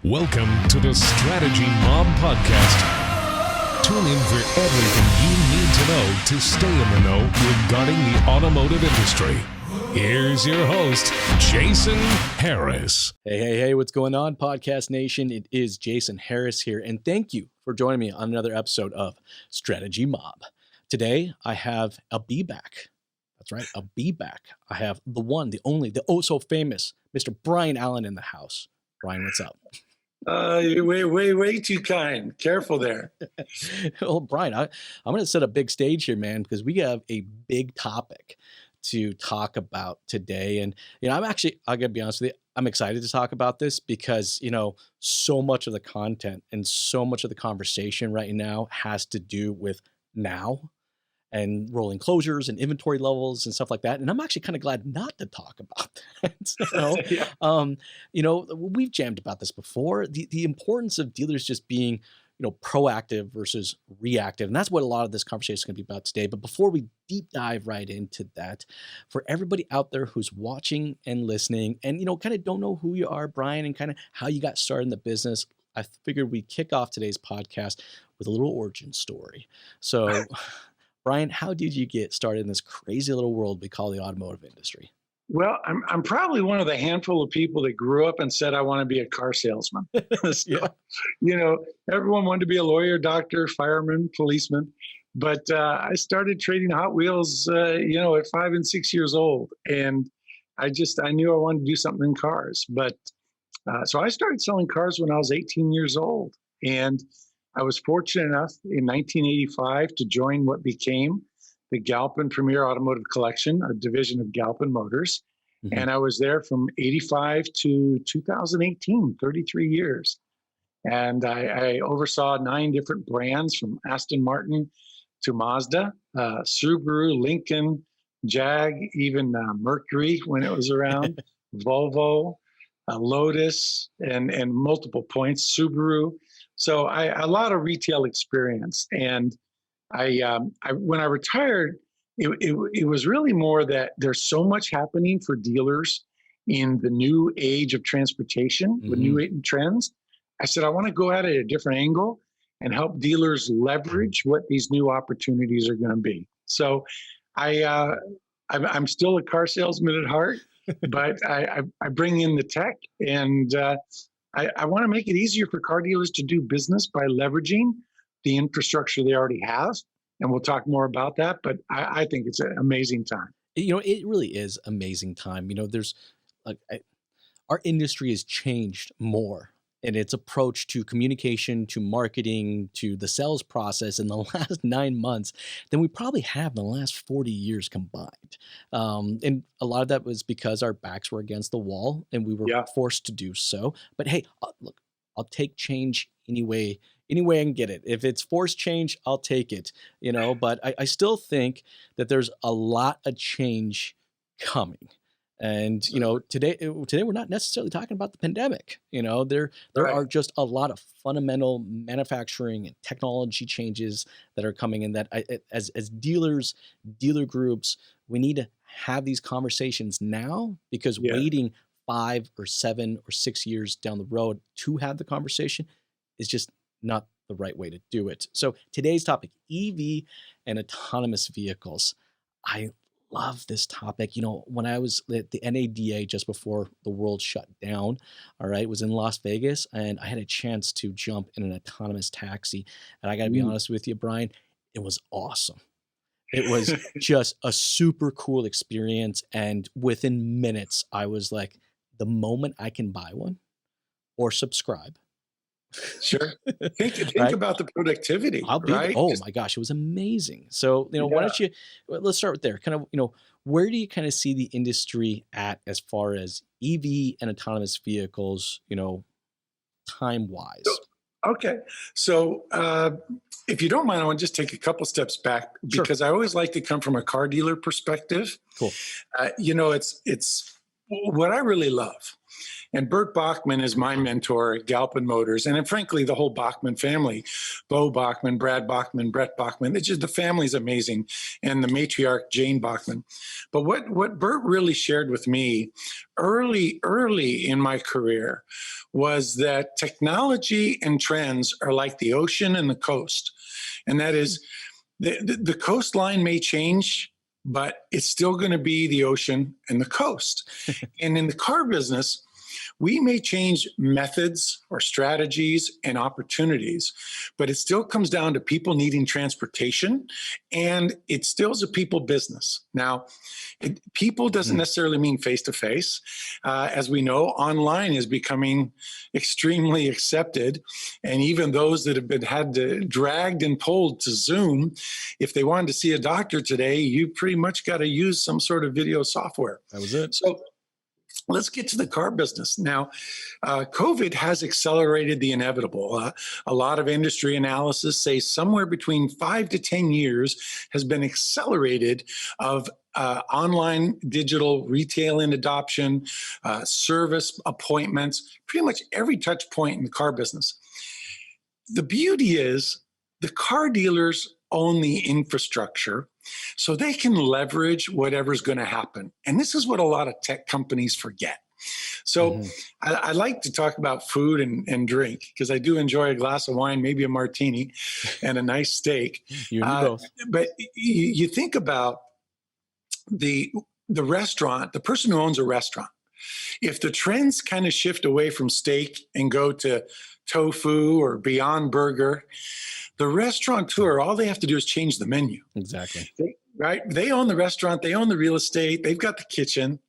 Welcome to the Strategy Mob Podcast. Tune in for everything you need to know to stay in the know regarding the automotive industry. Here's your host, Jason Harris. Hey, what's going on, Podcast Nation? It is Jason Harris here, and thank you for joining me on another episode of Strategy Mob. Today, I have a be-back. That's right, a be-back. I have the one, the only, the oh-so-famous Mr. Brian Allan in the house. Brian, what's up? You're way too kind. Careful there. Well, Brian, I'm going to set a big stage here, man, because we have a big topic to talk about today. And, I'm actually, I got to be honest with you, I'm excited to talk about this because, so much of the content and so much of the conversation right now has to do with now and rolling closures and inventory levels and stuff like that. And I'm actually kind of glad not to talk about that. We've jammed about this before, the importance of dealers just being, proactive versus reactive. And that's what a lot of this conversation is going to be about today. But before we deep dive right into that, for everybody out there who's watching and listening and, kind of don't know who you are, Brian, and kind of how you got started in the business, I figured we'd kick off today's podcast with a little origin story. So Brian, how did you get started in this crazy little world we call the automotive industry? Well, I'm probably one of the handful of people that grew up and said, I want to be a car salesman. Everyone wanted to be a lawyer, doctor, fireman, policeman. But I started trading Hot Wheels, at 5 and 6 years old. And I knew I wanted to do something in cars. But so I started selling cars when I was 18 years old. And I was fortunate enough in 1985 to join what became the Galpin Premier Automotive Collection, a division of Galpin Motors. Mm-hmm. And I was there from 85 to 2018, 33 years. And I oversaw 9 different brands from Aston Martin to Mazda, Subaru, Lincoln, Jag, even Mercury when it was around, Volvo, Lotus, and multiple points, Subaru. So a lot of retail experience. And when I retired, it was really more that there's so much happening for dealers in the new age of transportation, the new trends. I said, I want to go at it at a different angle and help dealers leverage what these new opportunities are going to be. So I'm still a car salesman at heart, but I bring in the tech and I want to make it easier for car dealers to do business by leveraging the infrastructure they already have. And we'll talk more about that, but I think it's an amazing time. It really is amazing time. There's our industry has changed more in its approach to communication, to marketing, to the sales process in the last 9 months than we probably have in the last 40 years combined. And a lot of that was because our backs were against the wall and we were forced to do so. But hey, look, I'll take change any way I can get it. If it's forced change, I'll take it, but I still think that there's a lot of change coming. And, today we're not necessarily talking about the pandemic. There are just a lot of fundamental manufacturing and technology changes that are coming in that as dealers, dealer groups, we need to have these conversations now because waiting 5 or 7 or 6 years down the road to have the conversation is just not the right way to do it. So today's topic, EV and autonomous vehicles. I love this topic. When I was at the NADA just before the world shut down, it was in Las Vegas, and I had a chance to jump in an autonomous taxi. And I got to be honest with you, Brian, it was awesome. It was just a super cool experience. And within minutes, I was like, the moment I can buy one or subscribe. Sure. Think about the productivity. Right? Oh my gosh, it was amazing. So, why don't you, let's start with there. Kind of, where do you kind of see the industry at as far as EV and autonomous vehicles, time-wise? Okay. So, if you don't mind, I want to just take a couple steps back because I always like to come from a car dealer perspective. Cool. It's what I really love And Bert Bachman is my mentor at Galpin Motors. And then, frankly, the whole Bachman family, Bo Bachman, Brad Bachman, Brett Bachman, it's just, the family's amazing. And the matriarch, Jane Bachman. But what Bert really shared with me early in my career was that technology and trends are like the ocean and the coast. And that is, the coastline may change, but it's still going to be the ocean and the coast. And in the car business, we may change methods or strategies and opportunities, but it still comes down to people needing transportation, and it still is a people business. Now, people doesn't necessarily mean face-to-face. As we know, online is becoming extremely accepted, and even those that have been dragged and pulled to Zoom, if they wanted to see a doctor today, you pretty much got to use some sort of video software. That was it. So let's get to the car business. Now, COVID has accelerated the inevitable. A lot of industry analysis say somewhere between 5 to 10 years has been accelerated of online digital retailing adoption, service appointments, pretty much every touch point in the car business. The beauty is the car dealers own the infrastructure, so they can leverage whatever's going to happen. And this is what a lot of tech companies forget. So I like to talk about food and drink, because I do enjoy a glass of wine, maybe a martini, and a nice steak. You and me both. But you think about the restaurant, the person who owns a restaurant. If the trends kind of shift away from steak and go to tofu or Beyond Burger, the restaurateur, all they have to do is change the menu. Exactly. Right? They own the restaurant, they own the real estate, they've got the kitchen.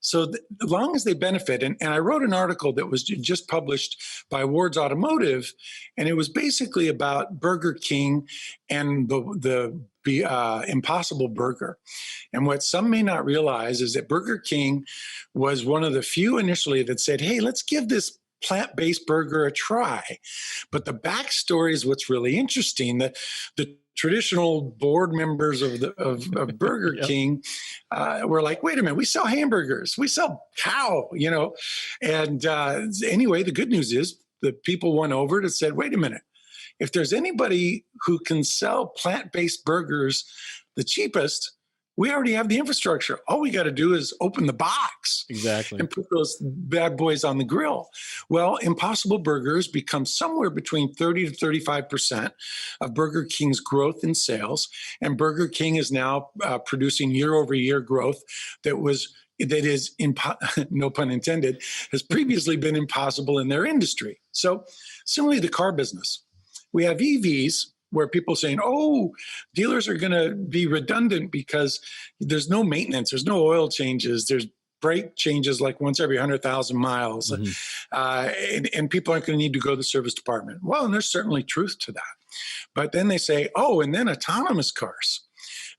So as long as they benefit, and I wrote an article that was just published by Ward's Automotive, and it was basically about Burger King and the Impossible Burger. And what some may not realize is that Burger King was one of the few initially that said, hey, let's give this plant-based burger a try. But the backstory is what's really interesting. That the traditional board members of Burger King were like, wait a minute, we sell hamburgers, we sell cow, And anyway, the good news is the people went over and said, wait a minute, if there's anybody who can sell plant-based burgers the cheapest, we already have the infrastructure. All we got to do is open the box. Exactly. And put those bad boys on the grill. Well, Impossible Burgers become somewhere between 30 to 35% of Burger King's growth in sales. And Burger King is now producing year-over-year growth that is, no pun intended, has previously been impossible in their industry. So similarly, the car business. We have EVs, where people saying, oh, dealers are going to be redundant because there's no maintenance, there's no oil changes, there's brake changes like once every 100,000 miles, and people aren't going to need to go to the service department. Well, and there's certainly truth to that. But then they say, oh, and then autonomous cars.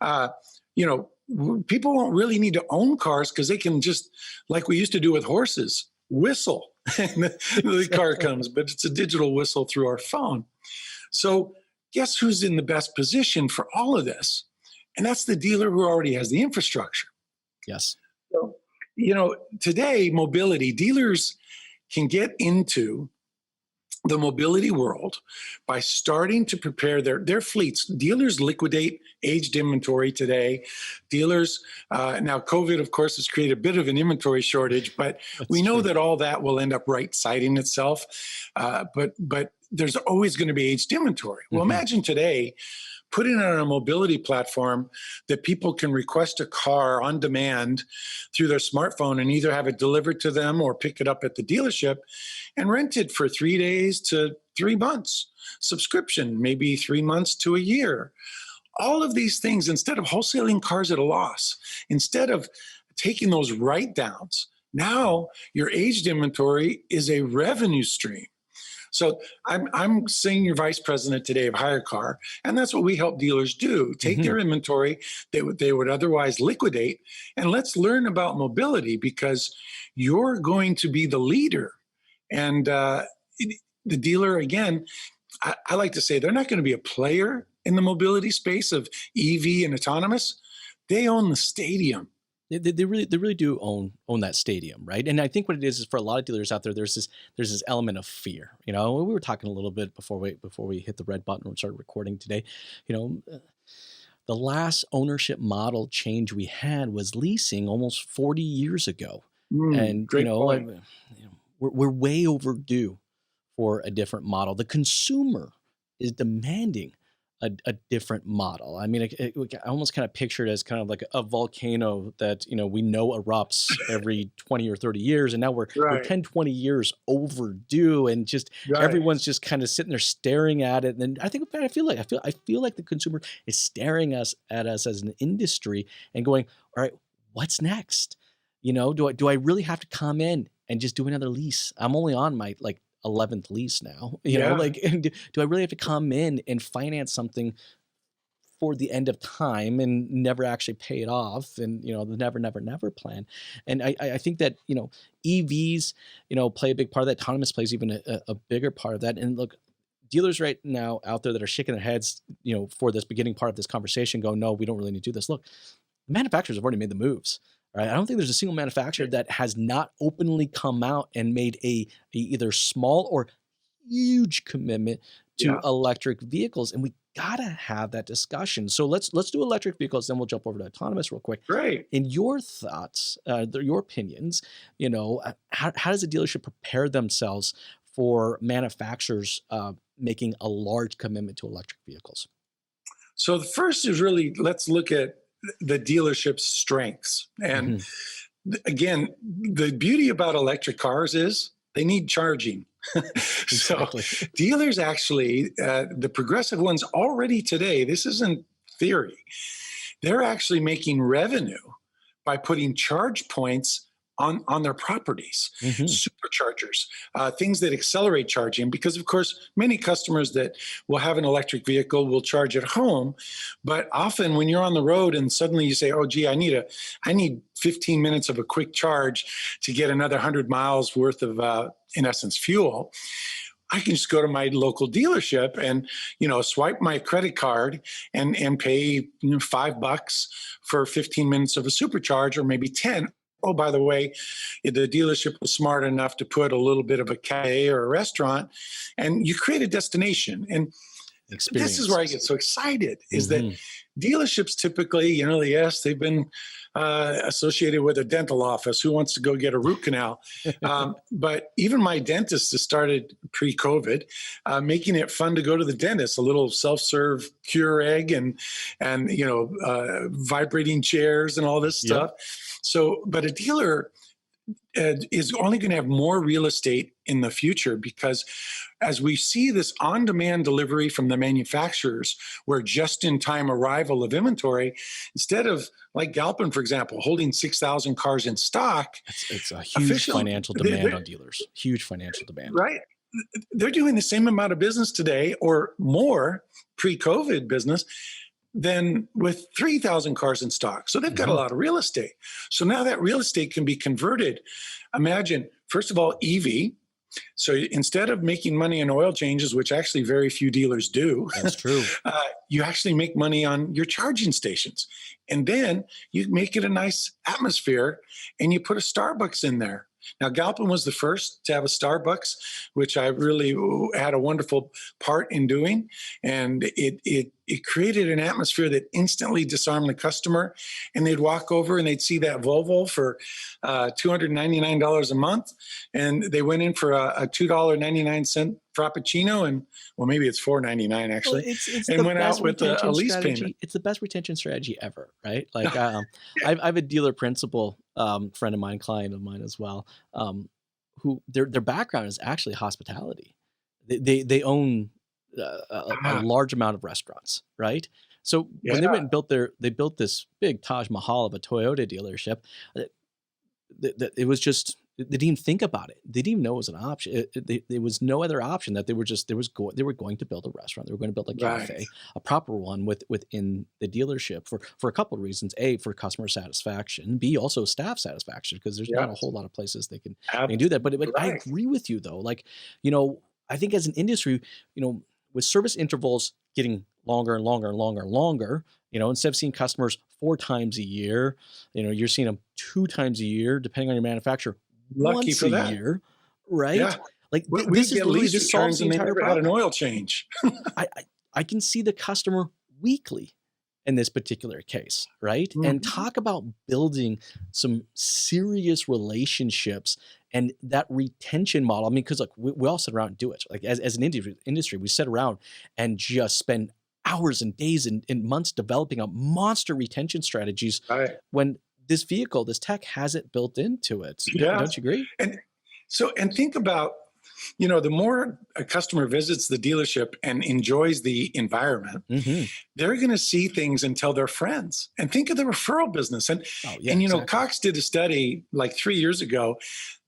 People won't really need to own cars because they can just, like we used to do with horses, whistle. And the car comes, but it's a digital whistle through our phone. So guess who's in the best position for all of this? And that's the dealer who already has the infrastructure. Yes. So, today, mobility, dealers can get into the mobility world by starting to prepare their fleets. Dealers liquidate aged inventory today. Dealers, now COVID, of course, has created a bit of an inventory shortage, but we know that all that will end up right-siding itself. But there's always going to be aged inventory. Well, imagine today putting it on a mobility platform that people can request a car on demand through their smartphone and either have it delivered to them or pick it up at the dealership and rent it for 3 days to 3 months. Subscription, maybe 3 months to a year. All of these things, instead of wholesaling cars at a loss, instead of taking those write-downs, now your aged inventory is a revenue stream. So I'm senior vice president today of HyreCar, and that's what we help dealers do. Take their inventory that they would otherwise liquidate, and let's learn about mobility, because you're going to be the leader. And the dealer, again, I like to say they're not going to be a player in the mobility space of EV and autonomous. They own the stadium. They really do own that stadium, right? And I think what it is for a lot of dealers out there, there's this element of fear. We were talking a little bit before we hit the red button and started recording today. You know, the last ownership model change we had was leasing almost 40 years ago, and Great point. we're way overdue for a different model. The consumer is demanding a different model. I mean, I almost kind of picture it as kind of like a volcano that, we know erupts every 20 or 30 years. And now we're Right, 10, 20 years overdue, and just right. everyone's just kind of sitting there staring at it. And I feel like the consumer is staring at us as an industry and going, all right, what's next? Do I really have to come in and just do another lease? I'm only on my 11th lease now, Yeah. and do I really have to come in and finance something for the end of time and never actually pay it off, and the never, never, never plan? And I think that EVs play a big part of that. Autonomous plays even a bigger part of that. And look, dealers right now out there that are shaking their heads for this beginning part of this conversation, go, no, we don't really need to do this. Look, the manufacturers have already made the moves. Right? I don't think there's a single manufacturer that has not openly come out and made a either small or huge commitment to Yeah. electric vehicles, and we gotta have that discussion. So let's do electric vehicles, then we'll jump over to autonomous real quick. Great. In your thoughts, your opinions, how does a dealership prepare themselves for manufacturers making a large commitment to electric vehicles? So the first is really, let's look at the dealership's strengths. And Hmm. again, the beauty about electric cars is they need charging. So Exactly. dealers actually, the progressive ones already today, this isn't theory, they're actually making revenue by putting charge points on their properties, Hmm. superchargers, things that accelerate charging. Because of course, many customers that will have an electric vehicle will charge at home, but often when you're on the road and suddenly you say, "Oh, gee, I need 15 minutes of a quick charge to get another 100 miles worth of, in essence, fuel." I can just go to my local dealership and swipe my credit card and pay $5 for 15 minutes of a supercharge, or maybe 10. Oh, by the way, the dealership was smart enough to put a little bit of a cafe or a restaurant, and you create a destination. And this is where I get Experiences. so excited, is that Hmm. dealerships typically, yes, they've been associated with a dental office. Who wants to go get a root canal? But even my dentist has started pre-COVID, making it fun to go to the dentist. A little self-serve Keurig and vibrating chairs and all this Yep. stuff. So, but a dealer is only going to have more real estate in the future, because as we see this on-demand delivery from the manufacturers, where just-in-time arrival of inventory, instead of like Galpin, for example, holding 6,000 cars in stock, It's a huge officially, financial demand on dealers. Huge financial demand. right? They're doing the same amount of business today, or more pre-COVID business, than with 3,000 cars in stock. So they've got a Hmm. lot of real estate. So now that real estate can be converted. Imagine, first of all, EV. So instead of making money in oil changes, which actually very few dealers do, That's true. you actually make money on your charging stations. And then you make it a nice atmosphere and you put a Starbucks in there. Now, Galpin was the first to have a Starbucks, which I really had a wonderful part in doing. And it created an atmosphere that instantly disarmed the customer. And they'd walk over and they'd see that Volvo for $299 a month. And they went in for a $2.99 Frappuccino, and well, maybe it's $4.99 Well, actually, it's and the went out best with a retention lease payment. strategy. It's the best retention strategy ever, right? Like, I have a dealer principal, friend of mine, client of mine as well, who their background is actually hospitality. They own a Ah, large amount of restaurants, right? So when they yeah, went and they built this big Taj Mahal of a Toyota dealership. uh, it was just they didn't even think about it. They didn't even know it was an option. There was no other option, that they were going to build a restaurant. They were going to build a right, cafe, a proper one within the dealership for a couple of reasons. A, for customer satisfaction. B, also staff satisfaction, because there's not yeah, a whole lot of places they can ab- do that. But I right, agree with you though. Like, I think as an industry, with service intervals getting longer and longer and longer and longer, Instead of seeing customers 4 times a year, you're seeing them 2 times a year, depending on your manufacturer, Lucky once for a that. year, right? Yeah. Like We this is get literally, lease this solves returns the and they entire never had an problem. oil change. I can see the customer weekly in this particular case, right? And Mhm. talk about building some serious relationships and that retention model. I mean, because look, we all sit around and do it. Like as an industry, we sit around and just spend hours and days and months developing a monster retention strategies Right. when this vehicle, this tech has it built into it. Yeah. Don't you agree? And think about, the more a customer visits the dealership and enjoys the environment, Mm-hmm. they're going to see things and tell their friends. And think of the referral business. Oh, yeah, And exactly. Cox did a study like 3 years ago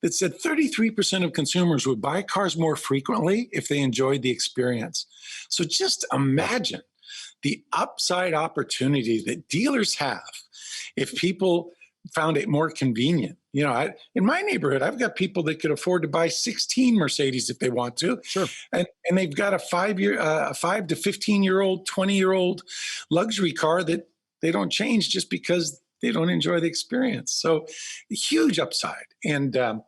that said 33% of consumers would buy cars more frequently if they enjoyed the experience. So just imagine the upside opportunity that dealers have if people found it more convenient. In my neighborhood, I've got people that could afford to buy 16 Mercedes if they want to. Sure. And they've got a 5 to 15-year-old, 20-year-old luxury car that they don't change just because they don't enjoy the experience. So huge upside. And the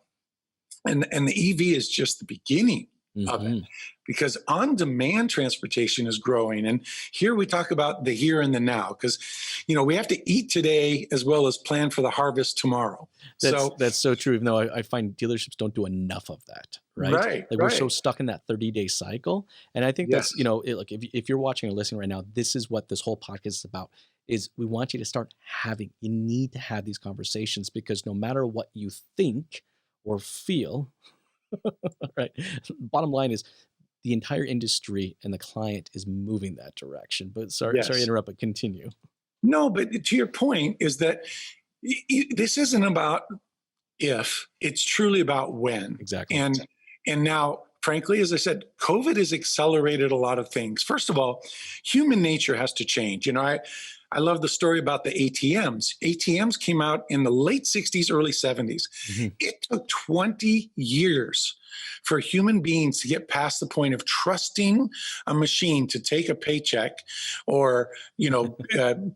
EV is just the beginning of it, because on-demand transportation is growing. And here we talk about the here and the now, because we have to eat today as well as plan for the harvest tomorrow. That's so true. Even though I find dealerships don't do enough of that, right? Right. Like we're so stuck in that 30-day cycle. And I think that's, Yes. look, if you're watching or listening right now, this is what this whole podcast is about, is we want you to start you need to have these conversations, because no matter what you think or feel, right? Bottom line is the entire industry and the client is moving that direction. But sorry to interrupt, but continue. No, but to your point is that this isn't about if, it's truly about when. Exactly. And now, frankly, as I said, COVID has accelerated a lot of things. First of all, human nature has to change. I love the story about the ATMs. ATMs came out in the late 60s, early 70s. Mm-hmm. It took 20 years for human beings to get past the point of trusting a machine to take a paycheck or,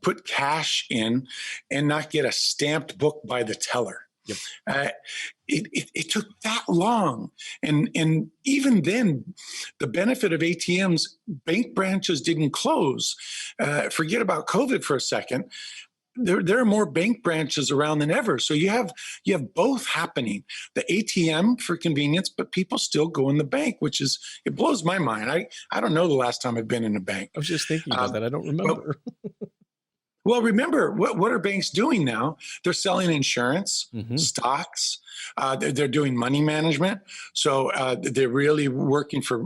put cash in and not get a stamped book by the teller. Yep. It took that long. And even then, the benefit of ATMs, bank branches didn't close. Forget about COVID for a second. There are more bank branches around than ever. So you have both happening. The ATM for convenience, but people still go in the bank, it blows my mind. I don't know the last time I've been in a bank. I was just thinking about that. I don't remember. Well, remember, what are banks doing now? They're selling insurance, stocks. They're doing money management. So they're really working for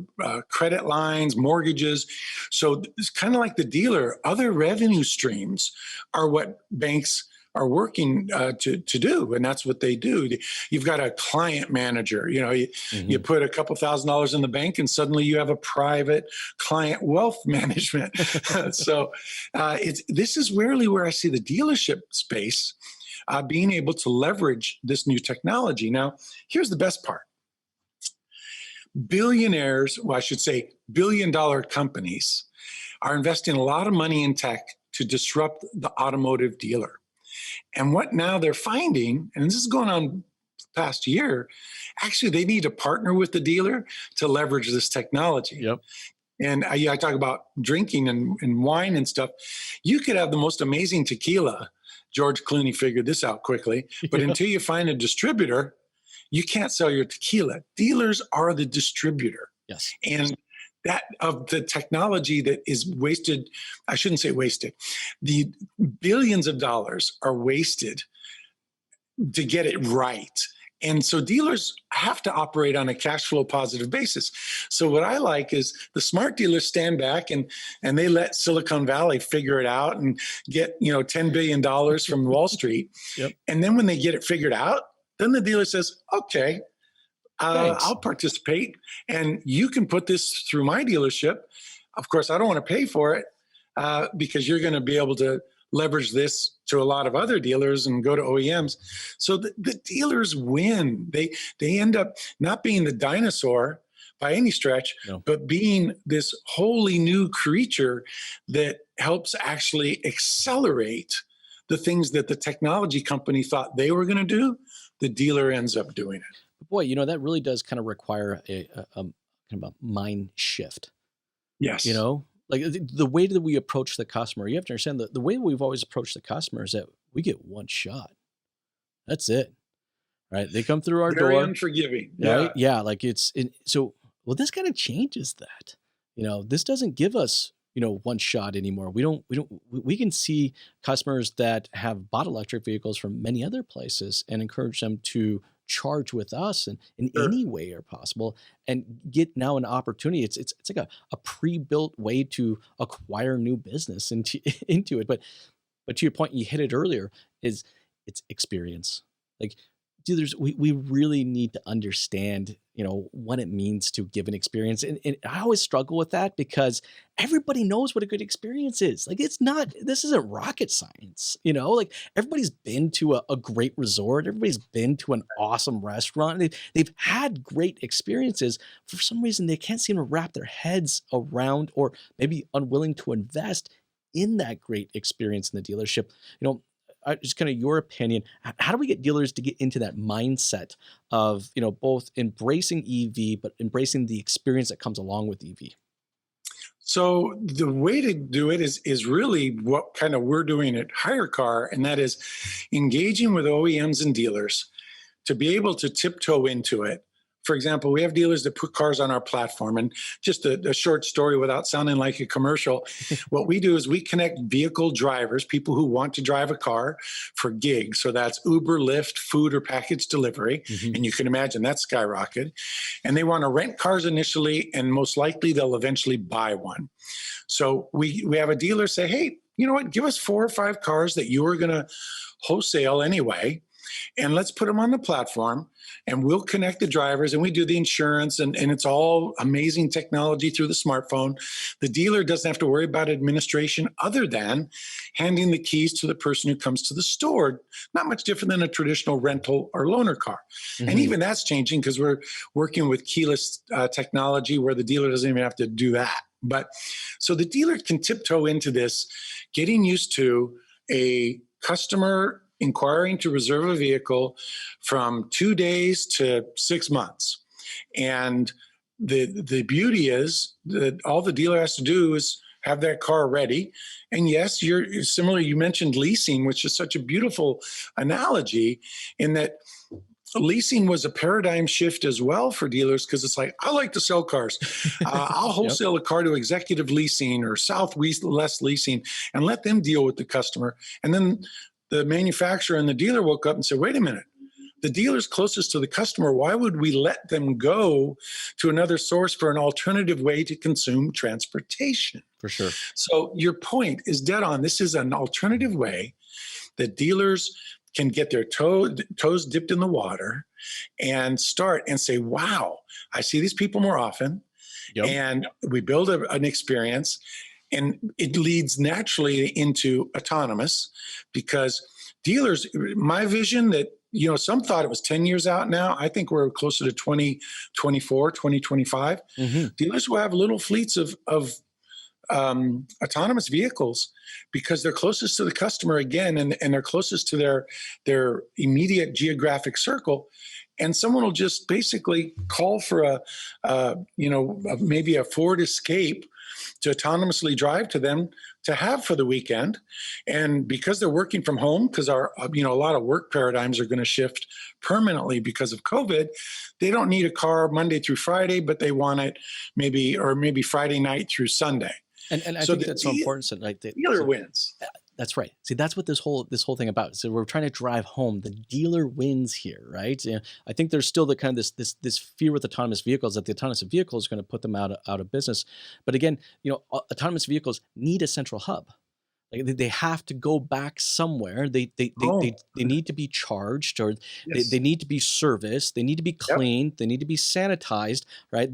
credit lines, mortgages. So it's kind of like the dealer. Other revenue streams are what banks are working to do, and that's what they do. You've got a client manager. You put a couple $1,000s in the bank, and suddenly you have a private client wealth management. So this is really where I see the dealership space being able to leverage this new technology. Now, here's the best part. Billionaires, well, I should say billion-dollar companies, are investing a lot of money in tech to disrupt the automotive dealer. And what now they're finding, and this is going on the past year, actually they need to partner with the dealer to leverage this technology. Yep. And I talk about drinking and wine and stuff. You could have the most amazing tequila. George Clooney figured this out quickly. But until you find a distributor, you can't sell your tequila. Dealers are the distributor. Yes. And that of the technology that is wasted, I shouldn't say wasted, the billions of dollars are wasted to get it right. And so dealers have to operate on a cash flow positive basis. So what I like is the smart dealers stand back and they let Silicon Valley figure it out and get, $10 billion from Wall Street. Yep. And then when they get it figured out, then the dealer says, okay, I'll participate, and you can put this through my dealership. Of course, I don't want to pay for it because you're going to be able to leverage this to a lot of other dealers and go to OEMs. So the dealers win. They end up not being the dinosaur, by any stretch, No. but being this wholly new creature that helps actually accelerate the things that the technology company thought they were going to do, the dealer ends up doing it. Boy, that really does kind of require a kind of a mind shift. Yes. Like the way that we approach the customer. You have to understand the way we've always approached the customer is that we get one shot. That's it, right? They come through our Very door, unforgiving. right? Yeah, like well, this kind of changes that. This doesn't give us one shot anymore. We can see customers that have bought electric vehicles from many other places and encourage them to charge with us in Sure. any way are possible and get now an opportunity. It's like a pre-built way to acquire new business into it. But to your point, you hit it earlier, is it's experience. Like dealers, we really need to understand, what it means to give an experience. And I always struggle with that because everybody knows what a good experience is. Like this isn't rocket science, like everybody's been to a great resort. Everybody's been to an awesome restaurant. They've had great experiences. For some reason, they can't seem to wrap their heads around, or maybe unwilling to invest in that great experience in the dealership. Just kind of your opinion, how do we get dealers to get into that mindset of, both embracing EV, but embracing the experience that comes along with EV? So the way to do it is really what kind of we're doing at HyreCar, and that is engaging with OEMs and dealers to be able to tiptoe into it. For example, we have dealers that put cars on our platform, and just a short story without sounding like a commercial. What we do is we connect vehicle drivers, people who want to drive a car for gigs. So that's Uber, Lyft, food or package delivery. Mhm. And you can imagine that's skyrocketed. And they want to rent cars initially, and most likely they'll eventually buy one. So we have a dealer say, hey, you know what, give us 4 or 5 cars that you are going to wholesale anyway, and let's put them on the platform, and we'll connect the drivers, and we do the insurance, and it's all amazing technology through the smartphone. The dealer doesn't have to worry about administration other than handing the keys to the person who comes to the store. Not much different than a traditional rental or loaner car. Mhm. And even that's changing because we're working with keyless technology where the dealer doesn't even have to do that. But so the dealer can tiptoe into this, getting used to a customer inquiring to reserve a vehicle from 2 days to 6 months. And the beauty is that all the dealer has to do is have that car ready. And yes, you're similar. You mentioned leasing, which is such a beautiful analogy, in that leasing was a paradigm shift as well for dealers, because it's like, I like to sell cars. I'll wholesale a car to executive leasing or Southwest leasing and let them deal with the customer. And then the manufacturer and the dealer woke up and said, wait a minute, the dealer's closest to the customer. Why would we let them go to another source for an alternative way to consume transportation? For sure. So your point is dead on. This is an alternative way that dealers can get their toes dipped in the water and start and say, wow, I see these people more often. Yep. And we build an experience. And it leads naturally into autonomous, because dealers, my vision that, some thought it was 10 years out now. I think we're closer to 2024, 2025. Mm-hmm. Dealers will have little fleets of autonomous vehicles because they're closest to the customer again, and they're closest to their immediate geographic circle. And someone will just basically call for maybe a Ford Escape to autonomously drive to them to have for the weekend. And because they're working from home, because a lot of work paradigms are going to shift permanently because of COVID, they don't need a car Monday through Friday, but they want it maybe Friday night through Sunday. And I think that's so important. So like the dealer wins. That's right. See, that's what this whole thing about. So we're trying to drive home. The dealer wins here, right? I think there's still the kind of this fear with autonomous vehicles that the autonomous vehicle is going to put them out of business. But again, autonomous vehicles need a central hub. Like they have to go back somewhere. They need to be charged, or Yes. they need to be serviced. They need to be cleaned. They need to be sanitized, right?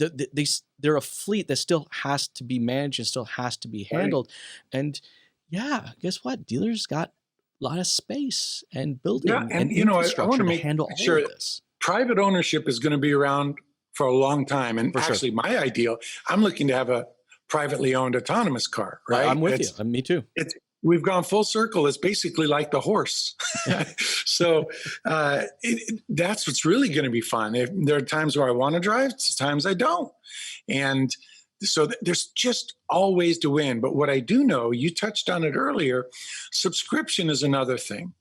They're a fleet that still has to be managed and still has to be handled. Right. And yeah, guess what? Dealers got a lot of space and building and I infrastructure want to to make handle sure all of this. private ownership is going to be around for a long time. And For sure. actually, my ideal, I'm looking to have a privately owned autonomous car, right? I'm with you. Me too. We've gone full circle. It's basically like the horse. So that's what's really going to be fun. There are times where I want to drive, times I don't. And so there's just all ways to win. But what I do know, you touched on it earlier, subscription is another thing.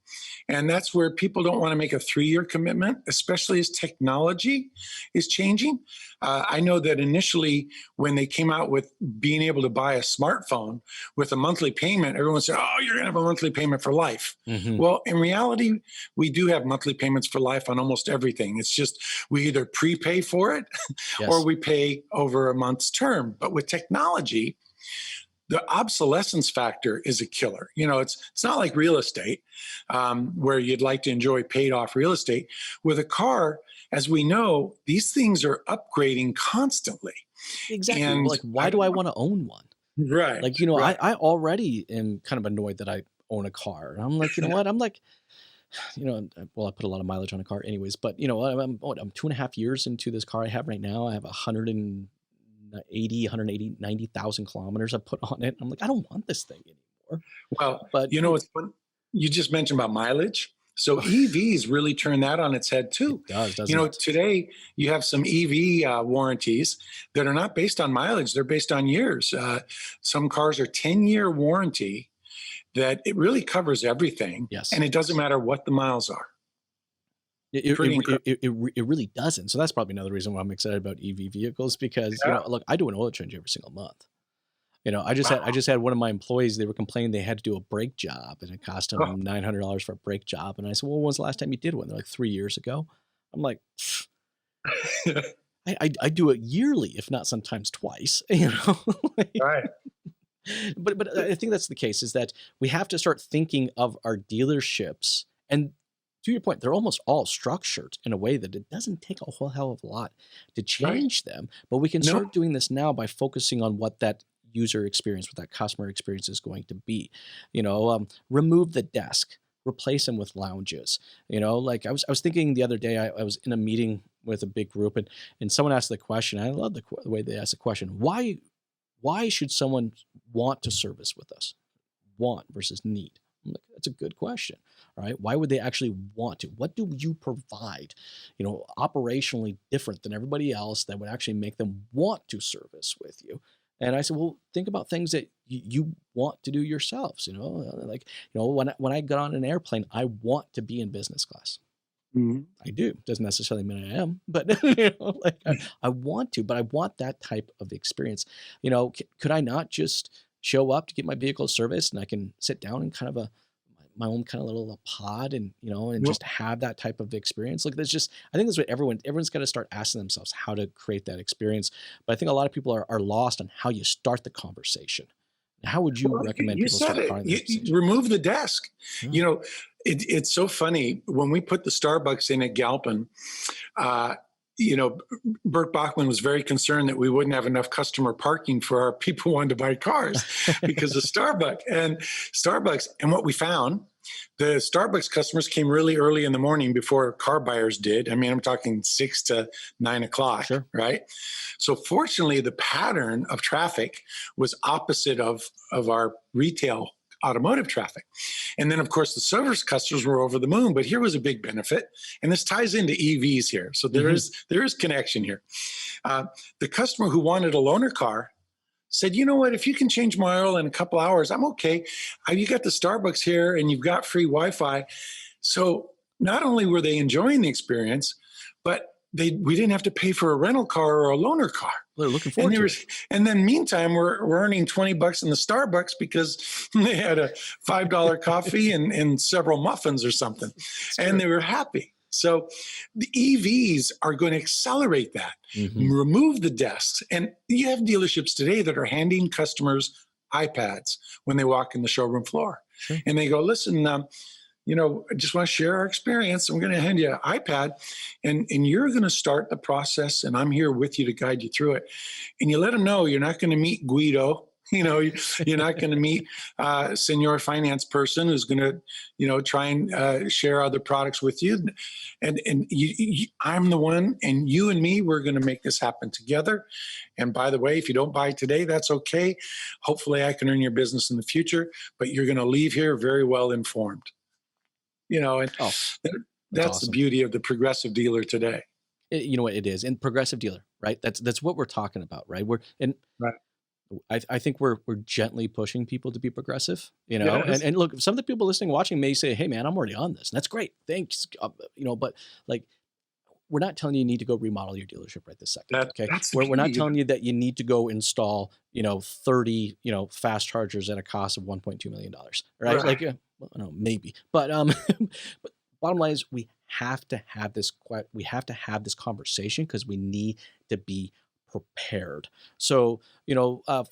And that's where people don't want to make a 3-year commitment, especially as technology is changing. I know that initially when they came out with being able to buy a smartphone with a monthly payment, everyone said, oh, you're going to have a monthly payment for life. Mm-hmm. Well, in reality, we do have monthly payments for life on almost everything. It's just we either prepay for it Yes. or we pay over a month's term. But with technology, the obsolescence factor is a killer. It's not like real estate where you'd like to enjoy paid off real estate. With a car, as we know, these things are upgrading constantly. Exactly. And Like, why do I want to own one? Right. Like, right. I already am kind of annoyed that I own a car. And I'm like, you know what? I'm like, well, I put a lot of mileage on a car anyways, but I'm 2.5 years into this car I have right now. I have 90,000 kilometers I put on it. I'm like, I don't want this thing anymore. Well, But it's fun. You just mentioned about mileage. So EVs really turn that on its head too. it does, doesn't it? Today you have some EV warranties that are not based on mileage. They're based on years. Some cars are 10-year warranty that it really covers everything. Yes. And it doesn't matter what the miles are. It really doesn't. So that's probably another reason why I'm excited about EV vehicles because, look, I do an oil change every single month. I just had one of my employees, they were complaining they had to do a brake job and it cost them $900 for a brake job. And I said, well, when was the last time you did one? They're like 3 years ago. I'm like, I do it yearly, if not sometimes twice, Right. But I think that's the case is that we have to start thinking of our dealerships. And to your point, they're almost all structured in a way that it doesn't take a whole hell of a lot to change them. But we can start doing this now by focusing on what that user experience, what that customer experience is going to be. Remove the desk, replace them with lounges. Like I was thinking the other day, I was in a meeting with a big group and someone asked the question. I love the way they asked the question. Why should someone want to service with us? Want versus need. I'm like, that's a good question. All right. Why would they actually want to? What do you provide, operationally different than everybody else that would actually make them want to service with you? And I said, well, think about things that you want to do yourselves. When I get on an airplane, I want to be in business class. Mm-hmm. I do. Doesn't necessarily mean I am, but I want to. But I want that type of experience. Could I not just show up to get my vehicle serviced and I can sit down in kind of my own kind of little pod and just have that type of experience? Like I think that's what everyone's got to start asking themselves how to create that experience. But I think a lot of people are lost on how you start the conversation. How would you recommend people start the conversation? Remove the desk. Yeah. It's so funny when we put the Starbucks in at Galpin. Bert Bachman was very concerned that we wouldn't have enough customer parking for our people who wanted to buy cars because of Starbucks. And what we found, the Starbucks customers came really early in the morning before car buyers did. I mean, I'm talking 6 to 9 o'clock, Sure. Right? So fortunately, the pattern of traffic was opposite of our retail automotive traffic. And then, of course, the service customers were over the moon. But here was a big benefit. And this ties into EVs here. So there is connection here. The customer who wanted a loaner car said, you know what, if you can change my oil in a couple hours, I'm okay. You got the Starbucks here and you've got free Wi-Fi. So not only were they enjoying the experience, but we didn't have to pay for a rental car or a loaner car. They're looking forward to it. And then meantime, we're earning $20 in the Starbucks because they had a $5 coffee and several muffins or something. And they were happy. So the EVs are going to accelerate that, remove the desks. And you have dealerships today that are handing customers iPads when they walk in the showroom floor. Sure. And they go, listen, I just want to share our experience. I'm going to hand you an iPad and you're going to start the process and I'm here with you to guide you through it. And you let them know you're not going to meet Guido You're not going to meet a senior finance person who's going to, try and share other products with you. And I'm the one, and you and me, we're going to make this happen together. And by the way, if you don't buy today, that's okay. Hopefully I can earn your business in the future, but you're going to leave here very well informed. And that's awesome. the beauty of the progressive dealer today. You know what it is, and progressive dealer, right? That's what we're talking about, right? Right. I think we're gently pushing people to be progressive, Yes. and look, some of the people listening, watching may say, "Hey man, I'm already on this." And that's great. Thanks. But like, we're not telling you need to go remodel your dealership right this second. Okay. That's the We're not key. telling you that you need to go install, 30, fast chargers at a cost of $1.2 million. Right. Right. Like, well, no, maybe, but, but bottom line is we have to have this conversation because we need to be prepared. So,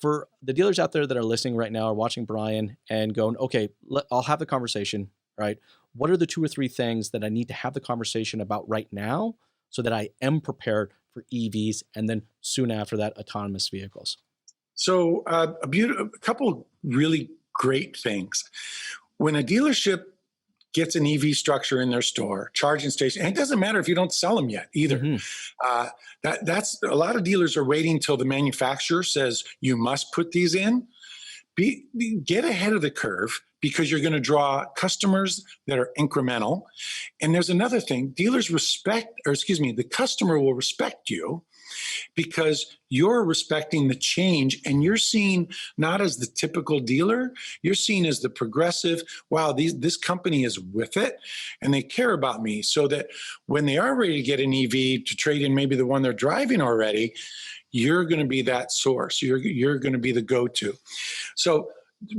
for the dealers out there that are listening right now or watching Brian and going, okay, I'll have the conversation, right? What are the 2 or 3 things that I need to have the conversation about right now so that I am prepared for EVs and then soon after that, autonomous vehicles? So a couple really great things. When a dealership gets an EV structure in their store, charging station, and it doesn't matter if you don't sell them yet either. Mm-hmm. That's a lot of dealers are waiting till the manufacturer says you must put these in. Get ahead of the curve because you're going to draw customers that are incremental. And there's another thing: the customer will respect you because you're respecting the change, and you're seen not as the typical dealer, you're seen as the progressive. Wow, this company is with it and they care about me, so that when they are ready to get an EV to trade in maybe the one they're driving already, you're going to be that source. You're going to be the go-to. So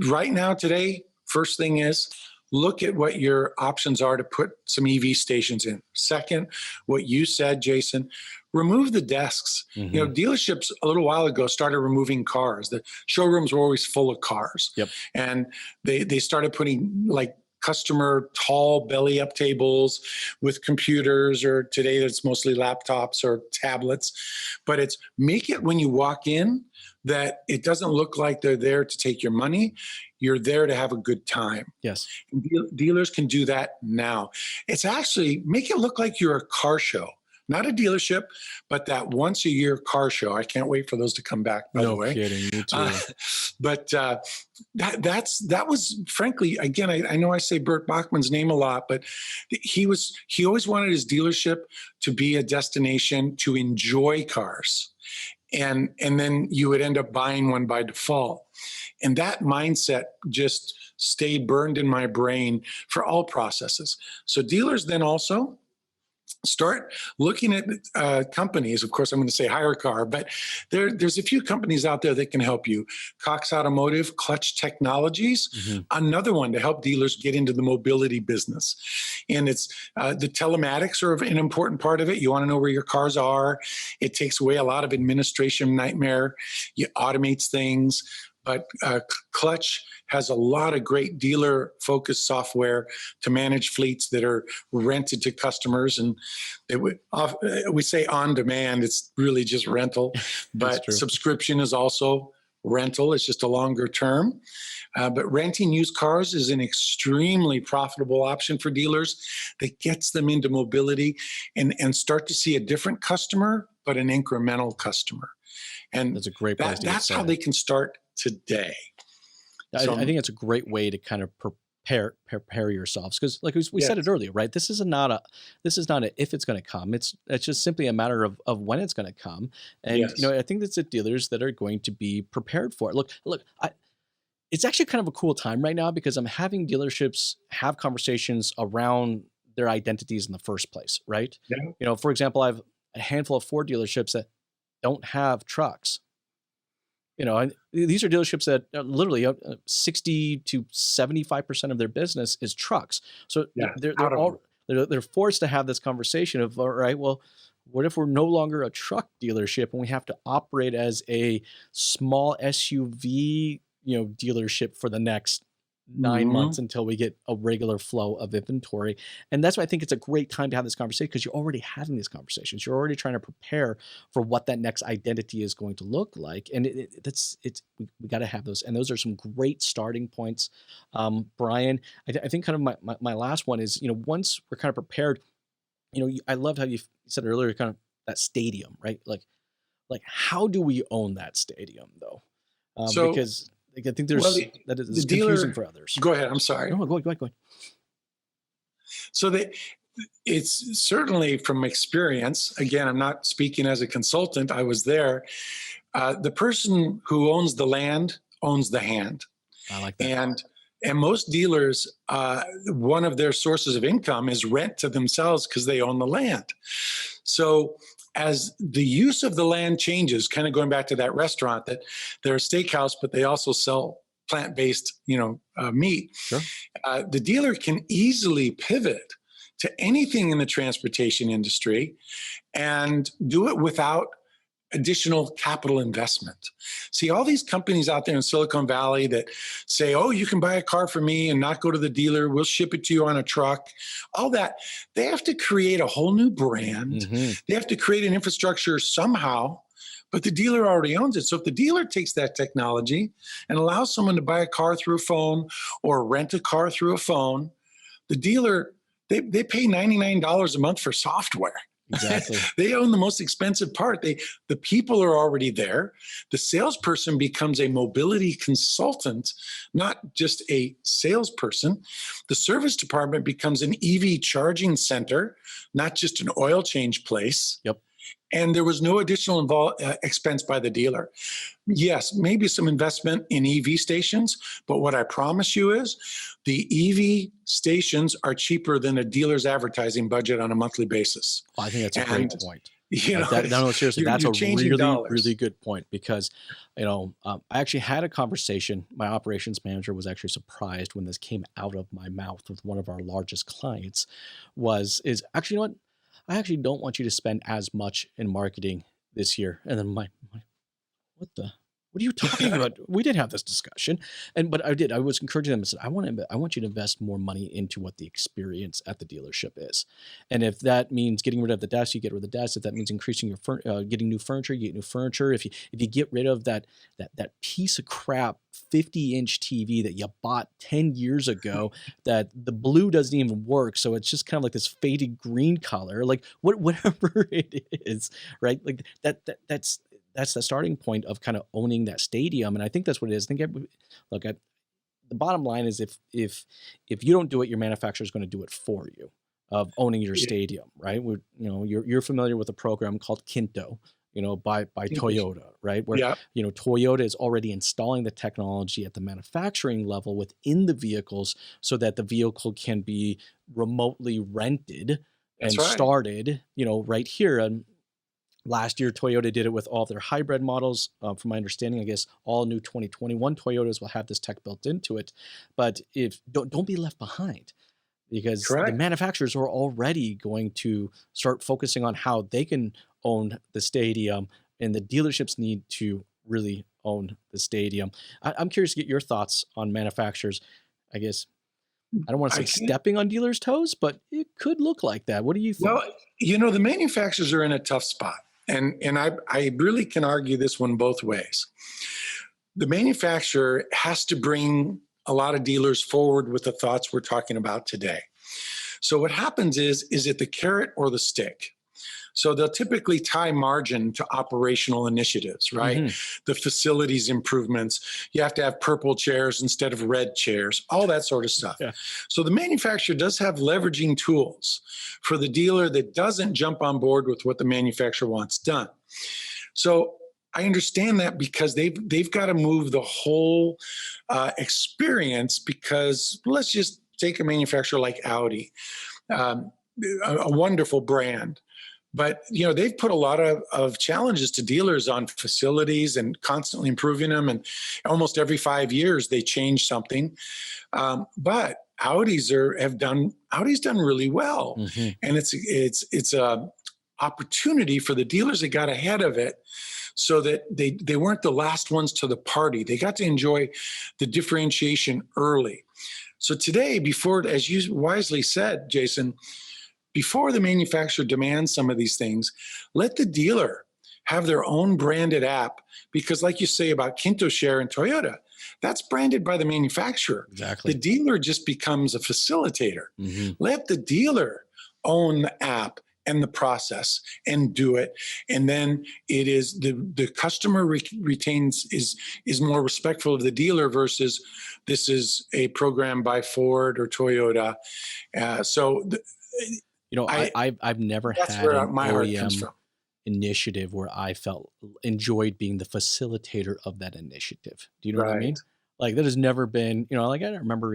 right now, today, first thing is look at what your options are to put some EV stations in. Second, what you said, Jason, remove the desks. Mm-hmm. Dealerships a little while ago started removing cars. The showrooms were always full of cars. Yep. And they started putting like customer tall belly up tables with computers, or today it's mostly laptops or tablets. But it's make it when you walk in that it doesn't look like they're there to take your money. You're there to have a good time. Yes. And dealers can do that now. It's actually make it look like you're a car show. Not a dealership, but that once a year car show. I can't wait for those to come back, by the way. No kidding, me too. But that was, frankly, again, I know I say Burt Bachman's name a lot, but he always wanted his dealership to be a destination to enjoy cars. And then you would end up buying one by default. And that mindset just stayed burned in my brain for all processes. So dealers then also start looking at companies. Of course, I'm going to say HyreCar, but there's a few companies out there that can help you. Cox Automotive, Clutch Technologies, Mm-hmm. another one to help dealers get into the mobility business. And it's the telematics are an important part of it. You want to know where your cars are. It takes away a lot of administration nightmare. It automates things. But Clutch has a lot of great dealer-focused software to manage fleets that are rented to customers. And we say on demand, it's really just rental. But subscription is also rental. It's just a longer term. But renting used cars is an extremely profitable option for dealers that gets them into mobility and start to see a different customer, but an incremental customer. And that's a great place that's how they can start today. So I think it's a great way to kind of prepare yourselves, because like we said it earlier, right? This is not a if it's going to come. It's just simply a matter of when it's going to come. And I think that's the dealers that are going to be prepared for it. Look, it's actually kind of a cool time right now because I'm having dealerships have conversations around their identities in the first place, right? Yeah. For example, I have a handful of Ford dealerships that don't have trucks. These are dealerships that literally 60 to 75% of their business is trucks. So they're forced to have this conversation of, all right, well, what if we're no longer a truck dealership and we have to operate as a small SUV, dealership for the next 9 months until we get a regular flow of inventory. And that's why I think it's a great time to have this conversation, because you're already having these conversations. You're already trying to prepare for what that next identity is going to look like. And we got to have those. And those are some great starting points. Brian, I think kind of my last one is, once we're kind of prepared, I loved how you said earlier, kind of that stadium, right? Like how do we own that stadium though? Because I think that is confusing for others. Go ahead. I'm sorry. No, go ahead. So it's certainly from experience. Again, I'm not speaking as a consultant. I was there. The person who owns the land owns the hand. I like that. And most dealers, one of their sources of income is rent to themselves because they own the land. So as the use of the land changes, kind of going back to that restaurant, that they're a steakhouse, but they also sell plant-based, meat. Sure. The dealer can easily pivot to anything in the transportation industry and do it without additional capital investment. See, all these companies out there in Silicon Valley that say, oh, you can buy a car from me and not go to the dealer, we'll ship it to you on a truck, all that, they have to create a whole new brand. They have to create an infrastructure somehow, but the dealer already owns it. So if the dealer takes that technology and allows someone to buy a car through a phone or rent a car through a phone, the dealer, they pay $99 a month for software. Exactly. They own the most expensive part. The people are already there. The salesperson becomes a mobility consultant, not just a salesperson. The service department becomes an EV charging center, not just an oil change place. Yep. And there was no additional expense by the dealer. Yes, maybe some investment in EV stations, but what I promise you is the EV stations are cheaper than a dealer's advertising budget on a monthly basis. I think that's a great point. Seriously, that's a really, dollars. really good point, because, I actually had a conversation. My operations manager was actually surprised when this came out of my mouth with one of our largest clients. Is actually, you know what? I actually don't want you to spend as much in marketing this year. And then what are you talking about? We did have this discussion. But I was encouraging them and said, I want you to invest more money into what the experience at the dealership is. And if that means getting rid of the desk, you get rid of the desk. If that means increasing your getting new furniture, you get new furniture. If you get rid of that piece of crap 50-inch TV that you bought 10 years ago, that the blue doesn't even work, so it's just kind of like this faded green color, like whatever it is, right? Like that's the starting point of kind of owning that stadium. And I think that's what it is. The bottom line is if you don't do it, your manufacturer is going to do it for you, of owning your stadium, right? You're familiar with a program called Kinto, by Toyota, right? Where, Toyota is already installing the technology at the manufacturing level within the vehicles so that the vehicle can be remotely rented and started, right here. And last year, Toyota did it with all of their hybrid models. From my understanding, I guess all new 2021 Toyotas will have this tech built into it. But don't be left behind, because the manufacturers are already going to start focusing on how they can own the stadium, and the dealerships need to really own the stadium. I'm curious to get your thoughts on manufacturers. I guess I don't want to say stepping on dealers' toes, but it could look like that. What do you think? Well, the manufacturers are in a tough spot. And I really can argue this one both ways. The manufacturer has to bring a lot of dealers forward with the thoughts we're talking about today. So what happens is it the carrot or the stick? So they'll typically tie margin to operational initiatives, right? The facilities improvements. You have to have purple chairs instead of red chairs, all that sort of stuff. Yeah. So the manufacturer does have leveraging tools for the dealer that doesn't jump on board with what the manufacturer wants done. So I understand that, because they've got to move the whole experience, because let's just take a manufacturer like Audi, a wonderful brand. But, they've put a lot of challenges to dealers on facilities and constantly improving them. And almost every 5 years, they change something. But Audi's done really well. And it's a opportunity for the dealers that got ahead of it, so that they weren't the last ones to the party. They got to enjoy the differentiation early. So today, before, as you wisely said, Jason, before the manufacturer demands some of these things, let the dealer have their own branded app, because like you say about KintoShare and Toyota, that's branded by the manufacturer. Exactly. The dealer just becomes a facilitator. Mm-hmm. Let the dealer own the app and the process and do it. And then it is the customer retains is more respectful of the dealer versus this is a program by Ford or Toyota. I've never had where an my heart comes OEM from. initiative where I enjoyed being the facilitator of that initiative. Do you know what I mean? Right. Like that has never been, like I remember,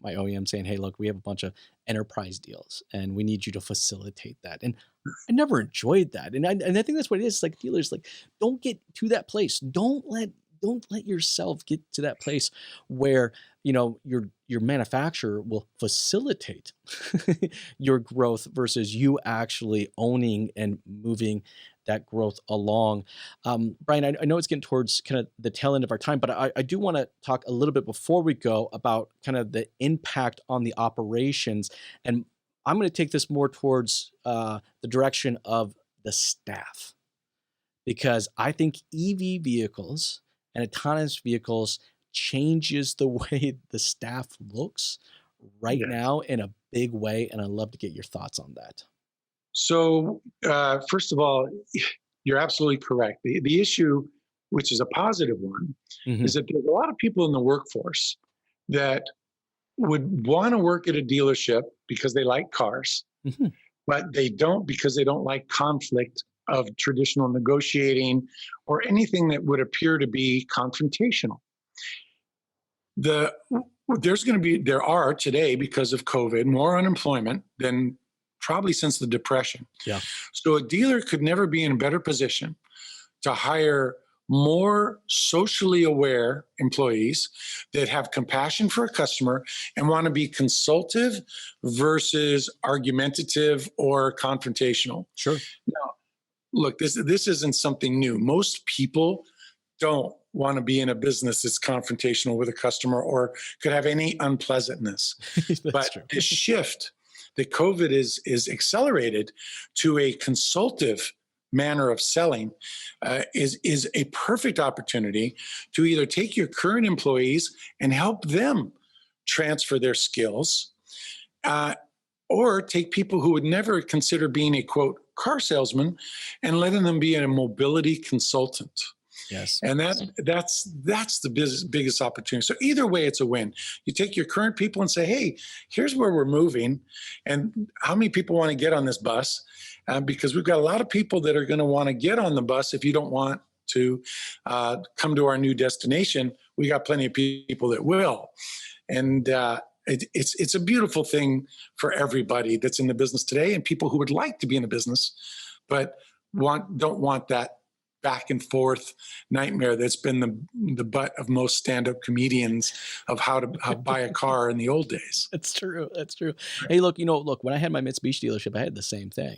my OEM saying, "Hey, look, we have a bunch of enterprise deals and we need you to facilitate that." And I never enjoyed that. And I think that's what it is. Like dealers, like don't get to that place. Don't let yourself get to that place where, your manufacturer will facilitate your growth versus you actually owning and moving that growth along. Brian, I know it's getting towards kind of the tail end of our time, but I do want to talk a little bit before we go about kind of the impact on the operations. And I'm going to take this more towards the direction of the staff, because I think EV vehicles and autonomous vehicles changes the way the staff looks right now in a big way. And I'd love to get your thoughts on that. So, first of all, you're absolutely correct. The issue, which is a positive one, is that there's a lot of people in the workforce that would want to work at a dealership because they like cars, but they don't because they don't like conflict of traditional negotiating or anything that would appear to be confrontational. There are today, because of COVID, more unemployment than probably since the Depression. Yeah. So a dealer could never be in a better position to hire more socially aware employees that have compassion for a customer and want to be consultative versus argumentative or confrontational. Sure. Now, look, this isn't something new. Most people don't want to be in a business that's confrontational with a customer or could have any unpleasantness. But true. this shift that COVID is accelerated to a consultative manner of selling is a perfect opportunity to either take your current employees and help them transfer their skills, or take people who would never consider being a, quote, car salesman and letting them be a mobility consultant. Yes. And that's the biggest opportunity. So either way, it's a win. You take your current people and say, hey, here's where we're moving. And how many people want to get on this bus? Because we've got a lot of people that are going to want to get on the bus. If you don't want to come to our new destination, we got plenty of people that will. And it's a beautiful thing for everybody that's in the business today, and people who would like to be in the business, but don't want that back and forth nightmare that's been the butt of most stand-up comedians of how to buy a car in the old days. That's true. That's true. Hey, look, when I had my Mitsubishi dealership, I had the same thing.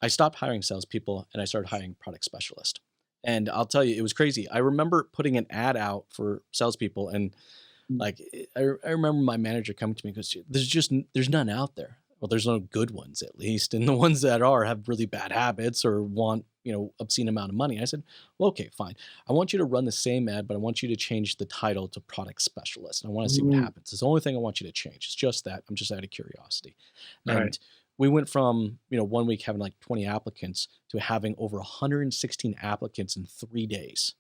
I stopped hiring salespeople and I started hiring product specialists. And I'll tell you, it was crazy. I remember putting an ad out for salespeople, and like I remember my manager coming to me and goes, "There's none out there." Well, there's no good ones, at least. And the ones that have really bad habits or want, obscene amount of money. And I said, well, okay, fine. I want you to run the same ad, but I want you to change the title to product specialist. And I want to see what happens. It's the only thing I want you to change. It's just that. I'm just out of curiosity. And we went from, 1 week having like 20 applicants to having over 116 applicants in 3 days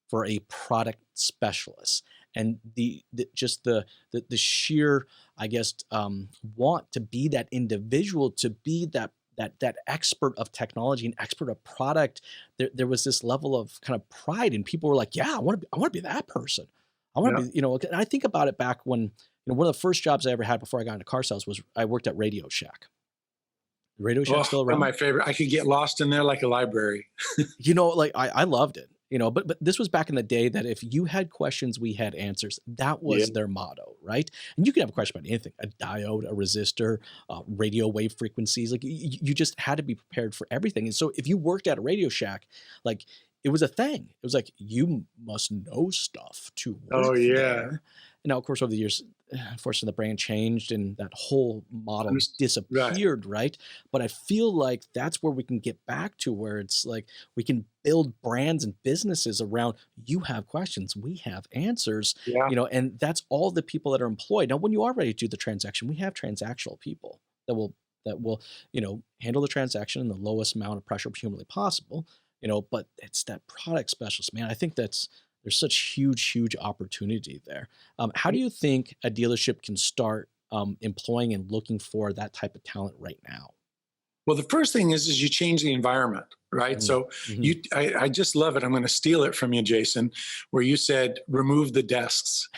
for a product specialist. And the sheer, I guess, want to be that individual, to be that expert of technology and expert of product. There was this level of kind of pride, and people were like, "Yeah, I want to be that person. I want to be." And I think about it back when one of the first jobs I ever had before I got into car sales was I worked at Radio Shack. Radio Shack still around? My favorite. I could get lost in there like a library. I loved it. But this was back in the day that if you had questions, we had answers. That was their motto, right? And you could have a question about anything, a diode, a resistor, radio wave frequencies. Like you just had to be prepared for everything. And so if you worked at a Radio Shack, like it was a thing. It was like, you must know stuff to Oh work yeah. there. And now, of course, over the years, unfortunately, the brand changed and that whole model Right. disappeared, right? But I feel like that's where we can get back to, where it's like we can build brands and businesses around, you have questions, we have answers, Yeah. and that's all the people that are employed. Now, when you are ready to do the transaction, we have transactional people that will handle the transaction in the lowest amount of pressure humanly possible, but it's that product specialist, man. I think there's such huge opportunity there. How do you think a dealership can start employing and looking for that type of talent right now? Well, the first thing is you change the environment, right? Mm, So mhm. I just love it. I'm going to steal it from you, Jason, where you said remove the desks.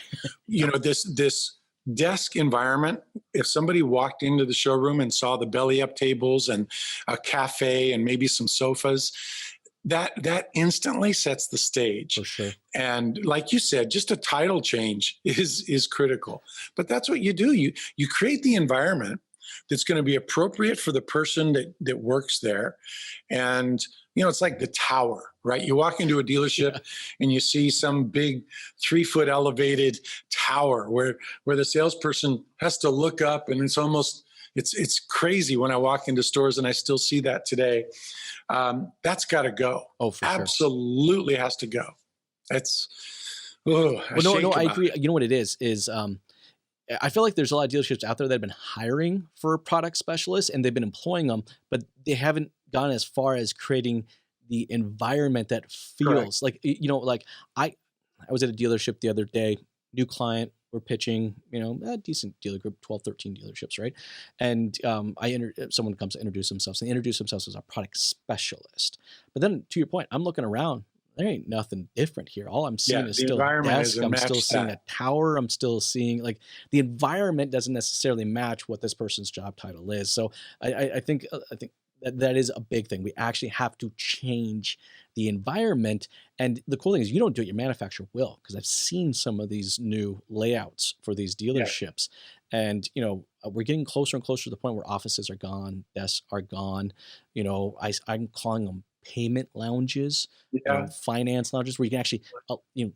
This desk environment. If somebody walked into the showroom and saw the belly up tables and a cafe and maybe some sofas, that instantly sets the stage. For sure. And like you said, just a title change is critical. But that's what you do. You create the environment that's going to be appropriate for the person that works there. And it's like the tower, right? You walk into a dealership and you see some big 3-foot elevated tower where the salesperson has to look up, and it's crazy when I walk into stores, and I still see that today. That's got to go. Oh, for sure. Absolutely has to go. That's Well, no, I about agree. it. You know what it is I feel like there's a lot of dealerships out there that have been hiring for product specialists and they've been employing them, but they haven't gone as far as creating the environment that Correct. feels like, like I was at a dealership the other day, new client, we're pitching, a decent dealer group, 12, 13 dealerships, right? And someone comes to introduce themselves. And they introduce themselves as a product specialist. But then, to your point, I'm looking around. There ain't nothing different here. All I'm seeing Yeah, is the still a environment desk. isn't I'm still matched seeing a that. tower. I'm still seeing, like, the environment doesn't necessarily match what this person's job title is. So I think that is a big thing. We actually have to change the environment. And the cool thing is, you don't do it; your manufacturer will. Because I've seen some of these new layouts for these Yeah, dealerships, and we're getting closer and closer to the point where offices are gone, desks are gone. I'm calling them payment lounges, yeah, finance lounges, where you can actually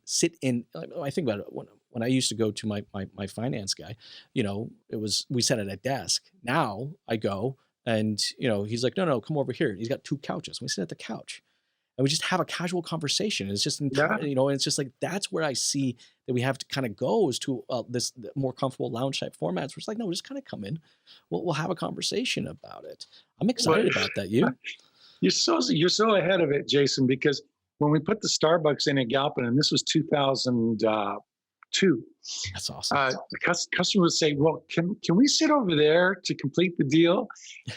sit in. I think about it when I used to go to my finance guy. We sat at a desk. Now I go, and he's like, no, come over here. He's got 2 couches. We sit at the couch and we just have a casual conversation. It's just yeah. and it's just like, that's where I see that we have to kind of go, is to this more comfortable lounge type formats. Where it's like, no, just kind of come in. We'll have a conversation about it. I'm Well, excited about that. You? you're so ahead of it, Jason, because when we put the Starbucks in at Galpin, and this was 2002, That's awesome. the customer would say, "Well, can we sit over there to complete the deal?"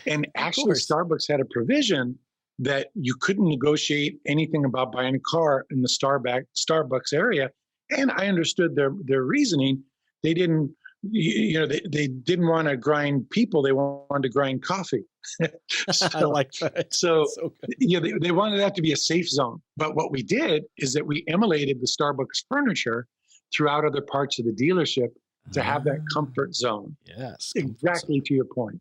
And Of actually, course. Starbucks had a provision that you couldn't negotiate anything about buying a car in the Starbucks area. And I understood their reasoning. They didn't, they didn't want to grind people. They wanted to grind coffee. I so, like that. so So good. they wanted that to be a safe zone. But what we did is that we emulated the Starbucks furniture throughout other parts of the dealership to have that Ah, comfort zone. yes, comfort zone. Exactly to your point.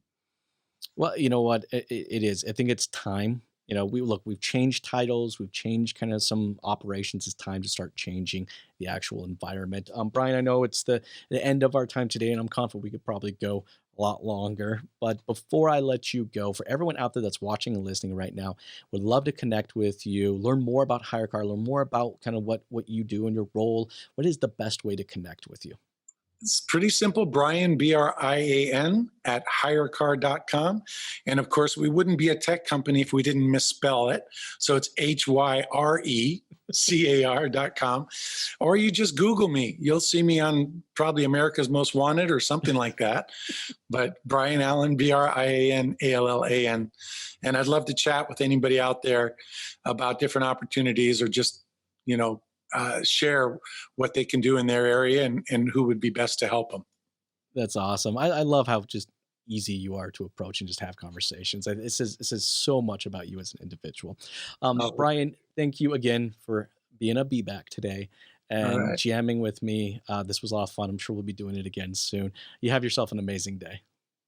Well, you know what? It is. I think it's time. We've changed titles, we've changed kind of some operations. It's time to start changing the actual environment. Brian, I know it's the end of our time today, and I'm confident we could probably go a lot longer. But before I let you go, for everyone out there that's watching and listening right now, would love to connect with you, learn more about HyreCar, learn more about kind of what you do and your role. What is the best way to connect with you? It's pretty simple. Brian, Brian, at HyreCar.com. And of course, we wouldn't be a tech company if we didn't misspell it. So it's HyreCar.com. Or you just Google me. You'll see me on probably America's Most Wanted or something like that. But Brian Allan, Brian Allan. And I'd love to chat with anybody out there about different opportunities, or just, share what they can do in their area, and who would be best to help them. That's awesome. I love how just easy you are to approach and just have conversations. It says so much about you as an individual. Oh, Brian, thank you again for being a be-back today all and right. jamming with me. This was a lot of fun. I'm sure we'll be doing it again soon. You have yourself an amazing day.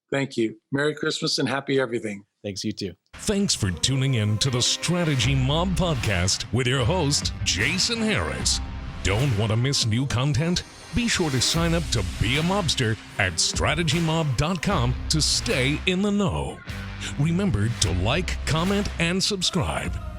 Thank you. Merry Christmas and happy everything. Thanks, you too. Thanks for tuning in to the Strategy Mob podcast with your host, Jason Harris. Don't want to miss new content? Be sure to sign up to be a mobster at strategymob.com to stay in the know. Remember to like, comment, and subscribe.